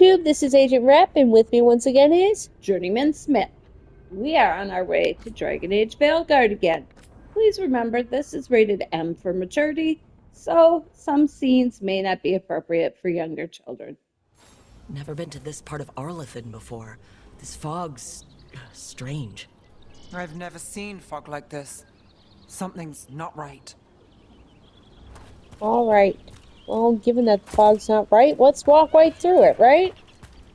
YouTube, this is Agent Rep, and with me once again is... Journeyman Smith. We are on our way to Dragon Age Veilguard again. Please remember this is rated M for maturity, so some scenes may not be appropriate for younger children. Never been to this part of Arlethan before. This fog's... strange. I've never seen fog like this. Something's not right. Alright. Well, given that the fog's not right, let's walk right through it, right?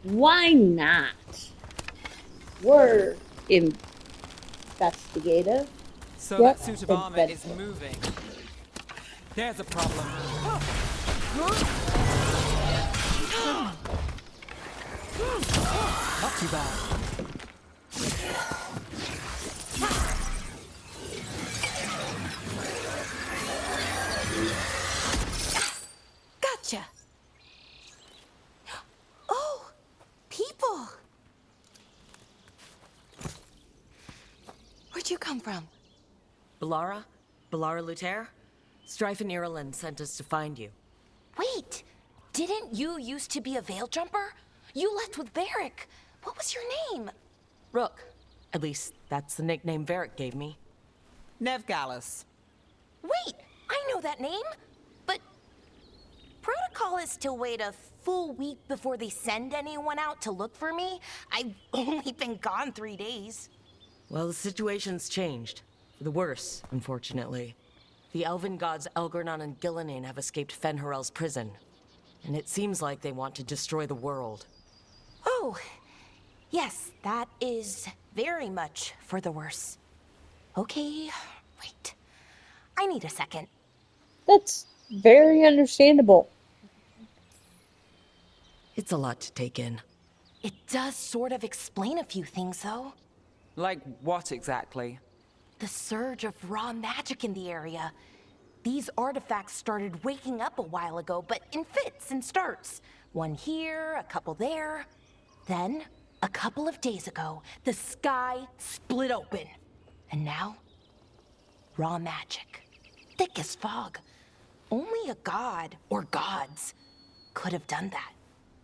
Why not? We're investigative. So Yep. that suit of armor is moving. There's a problem. Not too bad. Gotcha. Oh, people. Where'd you come from? Bellara? Bellara Luther? Strife and Ireland sent us to find you. Wait, didn't you used to be a Veil Jumper? You left with Varric. What was your name? Rook. At least, that's the nickname Varric gave me. Nev Gallus. Wait, I know that name. But protocol is to wait a full week before they send anyone out to look for me. I've only been gone 3 days. Well, the situation's changed. For the worse, unfortunately. The elven gods Elgernon and Gillenane have escaped Fenharel's prison. And it seems like they want to destroy the world. Oh, yes, that is very much for the worse. Okay, wait. I need a second. That's very understandable. It's a lot to take in. It does sort of explain a few things, though. Like what exactly? The surge of raw magic in the area. These artifacts started waking up a while ago, but in fits and starts. One here, a couple there. Then, a couple of days ago, the sky split open. And now, raw magic. Thick as fog. Only a god, or gods, could have done that.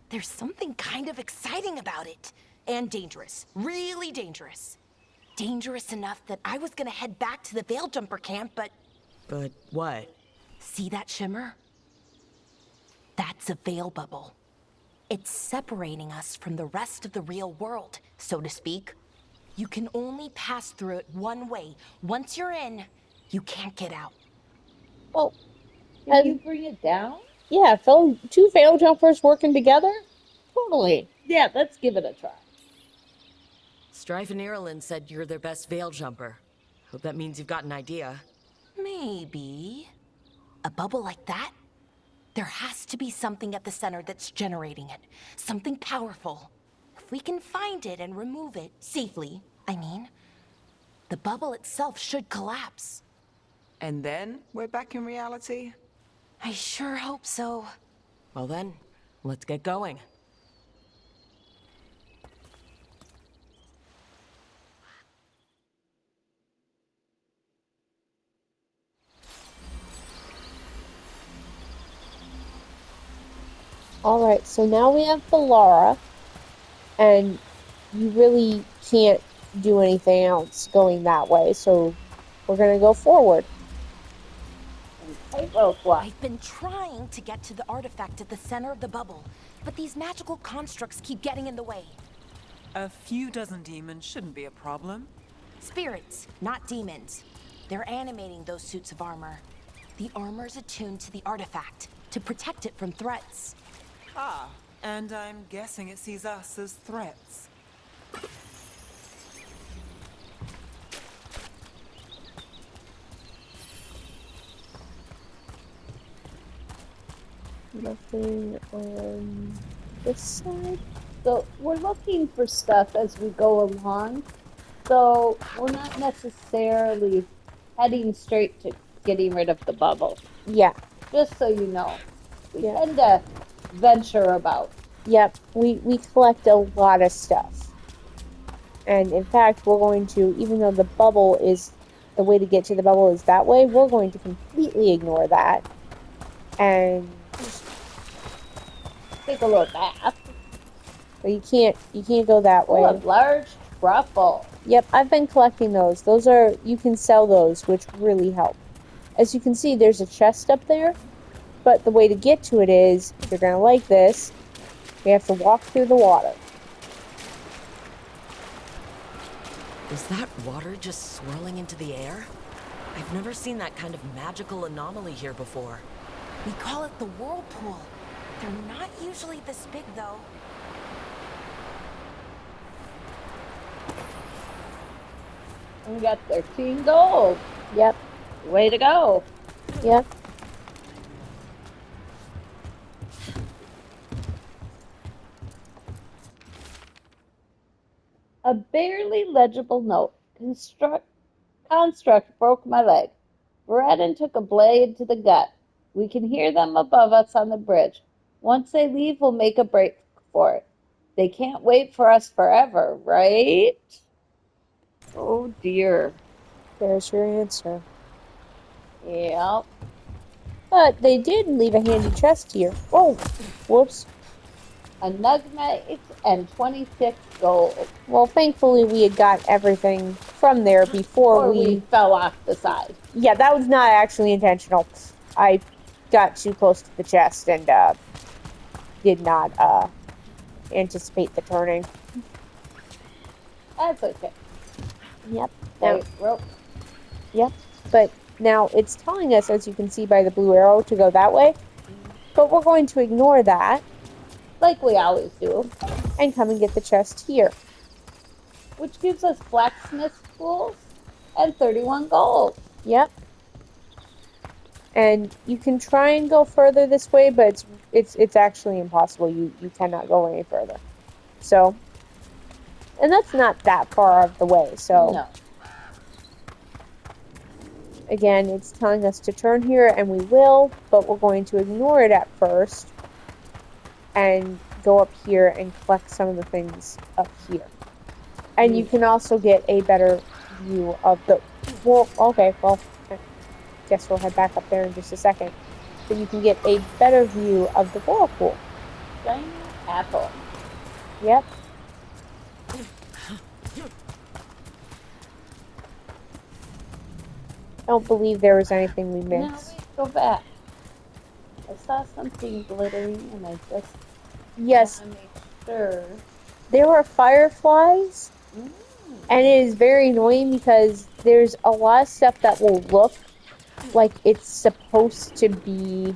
There's something kind of exciting about it. And dangerous. Really dangerous. Dangerous enough that I was gonna head back to the Veil Jumper camp, but... But what? See that shimmer? That's a veil bubble. It's separating us from the rest of the real world, so to speak. You can only pass through it one way. Once you're in, you can't get out. Well, Can you bring it down? yeah, two Veil Jumpers working together? Totally. Yeah, let's give it a try. Strife and Ireland said you're their best Veil Jumper. Hope that means you've got an idea. Maybe. A bubble like that? There has to be something at the center that's generating it. Something powerful. If we can find it and remove it, safely, I mean, the bubble itself should collapse. And then we're back in reality? I sure hope so. Well then, let's get going. Alright, so now we have Bellara, and you really can't do anything else going that way, so we're gonna go forward. I've been trying to get to the artifact at the center of the bubble, but these magical constructs keep getting in the way. A few dozen demons shouldn't be a problem. Spirits, not demons. They're animating those suits of armor. The armor's attuned to the artifact to protect it from threats. Ah, and I'm guessing it sees us as threats. Nothing on this side. So we're looking for stuff as we go along. So we're not necessarily heading straight to getting rid of the bubble. Yeah. Just so you know. We Yeah. tend to venture about. Yep, we collect a lot of stuff. And in fact, we're going to, even though the bubble is, the way to get to the bubble is that way, we're going to completely ignore that. And Take a little bath. But you can't go that Oh, a way. large truffle. Yep, I've been collecting those. Those are, you can sell those, which really help. As you can see, there's a chest up there, but the way to get to it is, you're gonna like this, you have to walk through the water. Is that water just swirling into the air? I've never seen that kind of magical anomaly here before. We call it the whirlpool. They're not usually this big, though. We got 13 gold. Yep, Way to go. yep. A barely legible note. Construct broke my leg. Braden took a blade to the gut. We can hear them above us on the bridge. Once they leave, we'll make a break for it. They can't wait for us forever, right? Oh dear. There's your answer. Yep. But they did leave a handy chest here. Oh, whoops. A nugmate and 26 gold. Well, thankfully we had got everything from there before Or we fell off the side. Yeah, that was not actually intentional. I got too close to the chest and did not anticipate the turning. That's okay. Yep. Now, Right, rope. yep. But now it's telling us, as you can see by the blue arrow, to go that way. But we're going to ignore that Like we always do. and come and get the chest here. Which gives us blacksmith tools and 31 gold. Yep. And you can try and go further this way, but it's actually impossible. You cannot go any further. So, and that's not that far of the way. So, No. again, it's telling us to turn here, and we will, but we're going to ignore it at first and go up here and collect some of the things up here. And you can also get a better view of the... Well, okay, well, I guess we'll head back up there in just a second. But you can get a better view of the whirlpool. Shiny apple. Yep. I don't believe there was anything we Now missed. we go back. I saw something glittering and I just Yes, want to make sure. there were fireflies, and it is very annoying because there's a lot of stuff that will look like it's supposed to be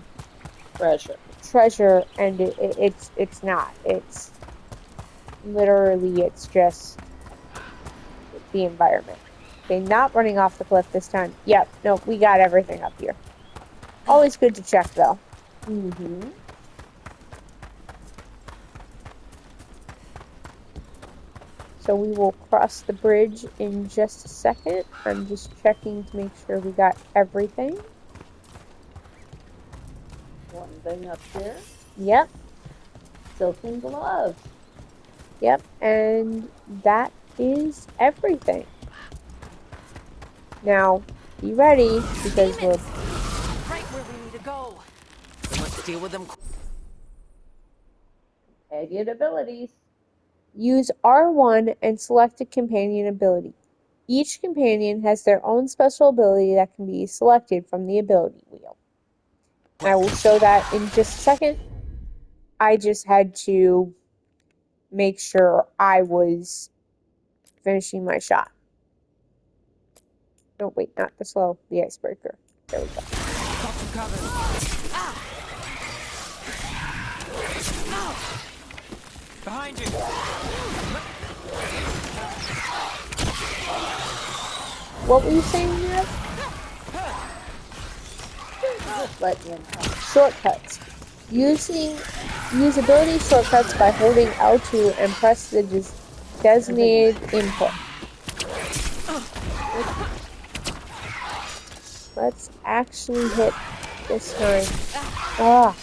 treasure, and it's not. It's literally, it's just the environment. Okay, not running off the cliff this time. Yep, no, we got everything up here. Always good to check, though. Mm-hmm. So we will cross the bridge in just a second. I'm just checking to make sure we got everything. One thing up here. Yep, Silken gloves. yep, and that is everything. Now, be ready, because we're... Right where we need to go. So let's deal with them. Companion abilities. Use R1 and select a companion ability. Each companion has their own special ability that can be selected from the ability wheel. I will show that in just a second. I just had to make sure I was finishing my shot. No, wait, not the slow, the icebreaker. There we go. Got you covered. Behind you. What were you saying, Ned? Just let you know. Shortcuts. Use ability shortcuts by holding L2 and press the designated input. Let's actually hit this time. Ah.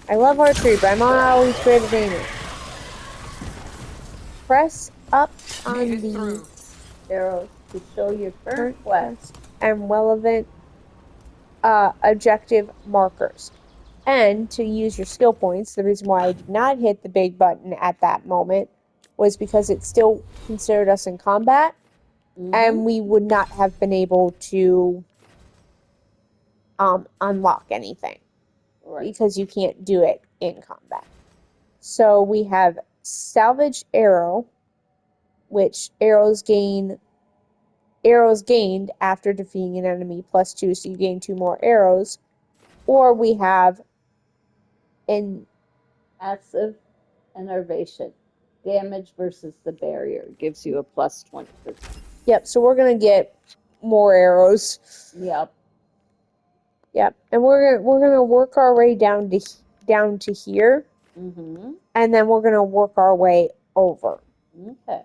I love archery, but I'm not always great at aiming. Press up on Made it the through. Arrows to show your current current quest. quest and relevant objective markers. And to use your skill points, the reason why I did not hit the big button at that moment was because it still considered us in combat, and we would not have been able to unlock anything Right. because you can't do it in combat. So we have salvage arrow, which arrows gained after defeating an enemy +2, so you gain 2 more arrows. Or we have an Passive enervation. Damage versus the barrier gives you a +20%. yep, so we're gonna get more arrows. Yep. Yep, and we're gonna work our way down to here, and then we're gonna work our way over. Okay.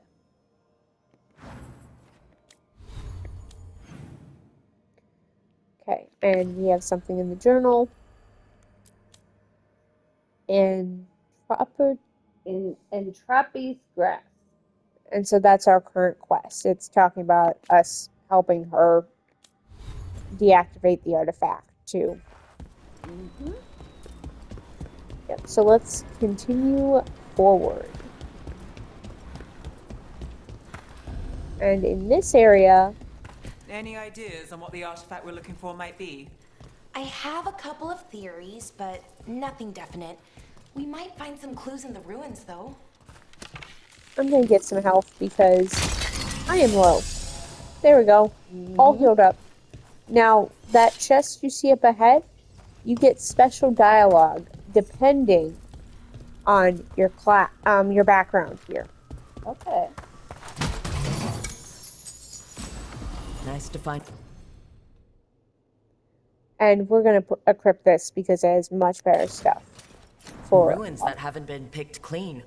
Okay, and we have something in the journal. And proper, In Trappy's grass. and so that's our current quest. It's talking about us helping her deactivate the artifact too. Yep, so let's continue forward. And in this area, Any ideas on what the artifact we're looking for might be? I have a couple of theories, but nothing definite. We might find some clues in the ruins, though. I'm gonna get some health because I am low. There we go. All healed up. Now, that chest you see up ahead, you get special dialogue depending on your background here. Okay. Nice to find. And we're gonna equip this because it has much better stuff. For Ruins that haven't been picked clean.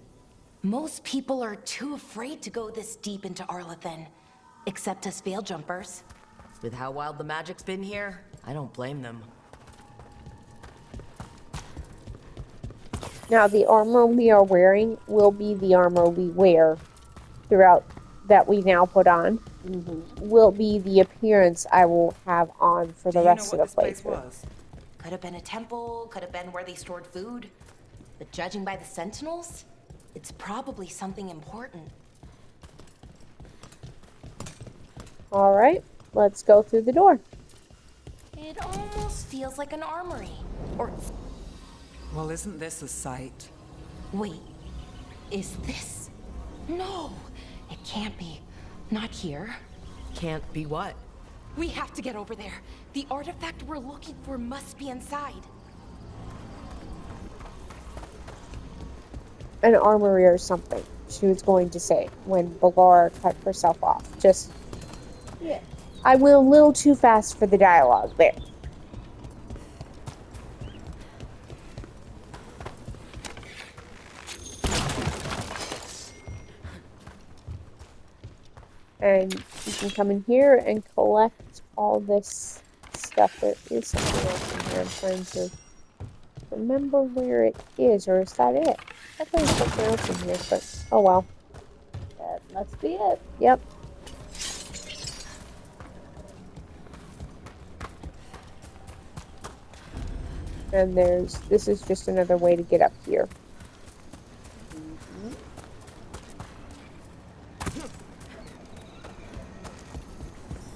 Most people are too afraid to go this deep into Arlathan, except us Veil Jumpers. With how wild the magic's been here, I don't blame them. Now, the armor we are wearing will be the armor we wear throughout that we now put on. Will be the appearance I will have on for the rest of the playthrough. Could have been a temple, could have been where they stored food. But judging by the sentinels, it's probably something important. Alright, let's go through the door. It almost feels like an armory. Or, Well, isn't this a sight? wait, is this? No, it can't be. Not here. Can't be what? We have to get over there. The artifact we're looking for must be inside. An armory or something, she was going to say when Balara cut herself off. Just, Yeah. I went a little too fast for the dialogue there. And you can come in here and collect all this stuff. There is something else in here. I'm trying to remember where it is, or is that it? I thought there was something else in here, but oh well. That must be it. Yep. And this is just another way to get up here.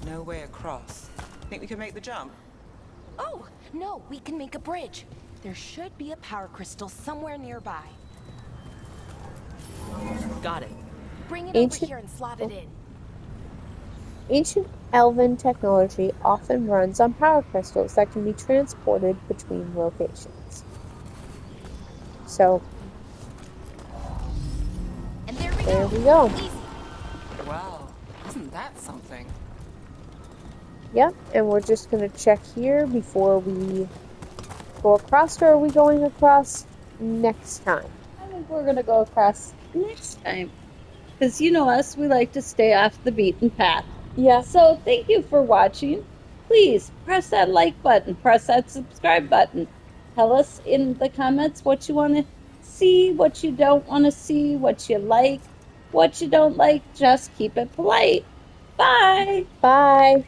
No way across. Think we could make the jump? Oh, no, we can make a bridge. There should be a power crystal somewhere nearby. Got it. Bring it Ancient- over here and slot it in. Ancient elven technology often runs on power crystals that can be transported between locations. So, And there we there go. we go. Easy. Wow, isn't that something? Yep, and we're just gonna check here before we go across, or are we going across next time? I think we're gonna go across next time. Because you know us, we like to stay off the beaten path. Yeah. So thank you for watching. Please press that like button, press that subscribe button. Tell us in the comments what you want to see, what you don't want to see, what you like, what you don't like. Just keep it polite. Bye. Bye.